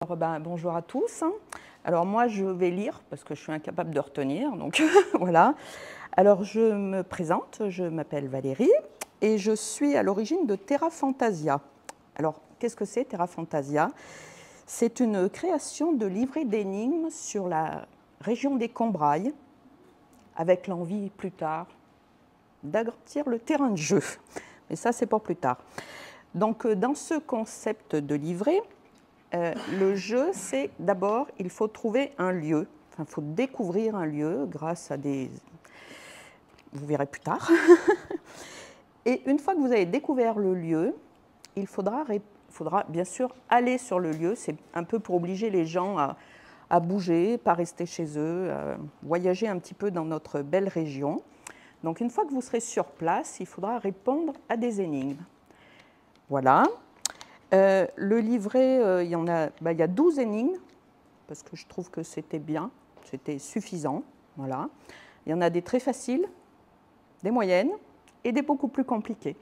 Bonjour à tous. Alors moi je vais lire parce que je suis incapable de retenir, donc voilà. Alors je me présente, je m'appelle Valérie et je suis à l'origine de Terra Fantasia. Alors qu'est-ce que c'est Terra Fantasia? C'est une création de livret d'énigmes sur la région des Combrailles, avec l'envie plus tard d'agrandir le terrain de jeu. Mais ça c'est pour plus tard. Donc dans ce concept de livret, le jeu, c'est d'abord, il faut trouver un lieu, enfin, il faut découvrir un lieu grâce à des... Vous verrez plus tard. Et une fois que vous avez découvert le lieu, il faudra bien sûr aller sur le lieu. C'est un peu pour obliger les gens à bouger, pas rester chez eux, à voyager un petit peu dans notre belle région. Donc une fois que vous serez sur place, il faudra répondre à des énigmes. Voilà. Le livret, il y a 12 énigmes, parce que je trouve que c'était bien, c'était suffisant. Voilà. Il y en a des très faciles, des moyennes et des beaucoup plus compliquées.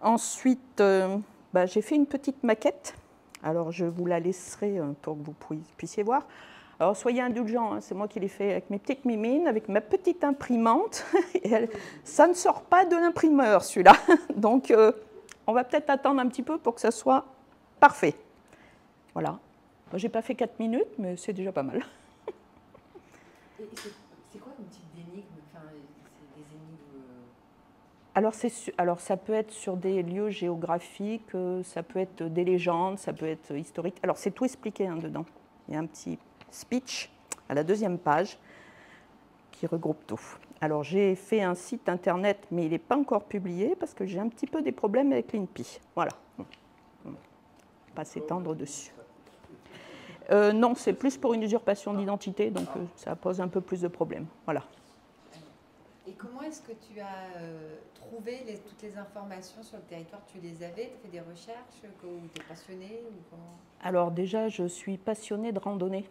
Ensuite, j'ai fait une petite maquette. Alors, je vous la laisserai pour que vous puissiez voir. Alors, soyez indulgents, hein, c'est moi qui l'ai fait avec mes petites mimines, avec ma petite imprimante. Et ça ne sort pas de l'imprimeur, celui-là. Donc, on va peut-être attendre un petit peu pour que ça soit parfait. Voilà. Je n'ai pas fait 4 minutes, mais c'est déjà pas mal. C'est quoi comme type d'énigme? Enfin, c'est des énigmes... Alors, ça peut être sur des lieux géographiques, ça peut être des légendes, ça peut être historique. Alors, c'est tout expliqué dedans. Il y a un petit speech à la 2e page qui regroupe tout. Alors, j'ai fait un site internet, mais il n'est pas encore publié parce que j'ai un petit peu des problèmes avec l'INPI. Voilà. Pas s'étendre dessus. Non, c'est plus pour une usurpation d'identité, donc ça pose un peu plus de problèmes. Voilà. Et comment est-ce que tu as trouvé toutes les informations sur le territoire? Tu les avais? Tu as fait des recherches? Tu es passionnée ou comment? Alors déjà, je suis passionnée de randonnée.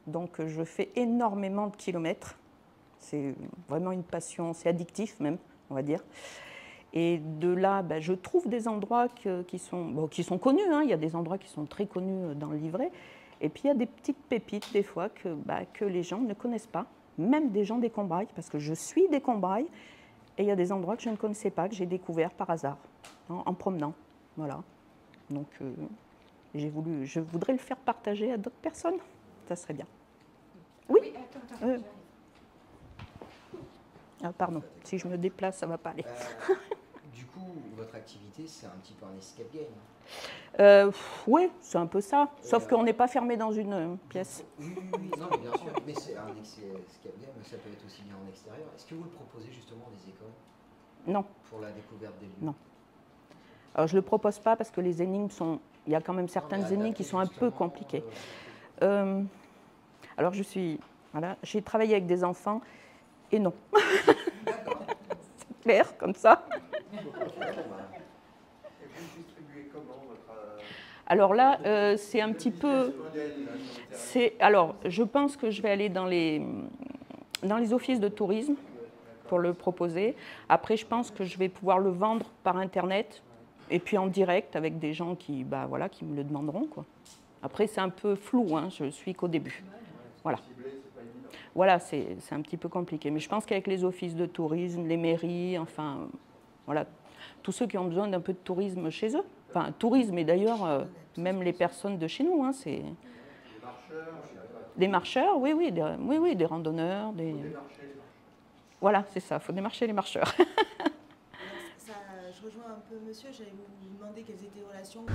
Donc je fais énormément de kilomètres. C'est vraiment une passion, c'est addictif même, on va dire. Et de là, je trouve des endroits qui sont connus. Hein. Il y a des endroits qui sont très connus dans le livret. Et puis il y a des petites pépites des fois que les gens ne connaissent pas. Même des gens des Combrailles, parce que je suis des Combrailles. Et il y a des endroits que je ne connaissais pas, que j'ai découvert par hasard, en promenant. Voilà. Donc je voudrais le faire partager à d'autres personnes. Ça serait bien. Oui, attends. Ah, pardon, si je me déplace, ça ne va pas aller. Du coup, votre activité, c'est un petit peu un escape game? Oui, c'est un peu ça, sauf qu'on n'est pas fermé dans une pièce. Oui, non, mais bien sûr, mais c'est un escape game, ça peut être aussi bien en extérieur. Est-ce que vous le proposez justement des écoles? Non. Pour la découverte des lieux? Non. Alors, je ne le propose pas parce que les énigmes sont... Il y a quand même certaines énigmes qui sont un peu compliquées. Alors, j'ai travaillé avec des enfants et non. C'est clair, comme ça. Alors là, c'est un petit peu... Alors, je pense que je vais aller dans les offices de tourisme pour le proposer. Après, je pense que je vais pouvoir le vendre par Internet et puis en direct avec des gens qui me le demanderont, quoi. Après, c'est un peu flou, hein, je suis qu'au début. Voilà. Voilà, c'est un petit peu compliqué. Mais je pense qu'avec les offices de tourisme, les mairies, enfin, voilà, tous ceux qui ont besoin d'un peu de tourisme chez eux. Enfin, tourisme, et d'ailleurs, même les personnes de chez nous, hein, c'est... Des marcheurs, oui, des randonneurs, des... Voilà, c'est ça, il faut démarcher les marcheurs. Je rejoins un peu monsieur, j'allais vous demander quelles étaient les relations.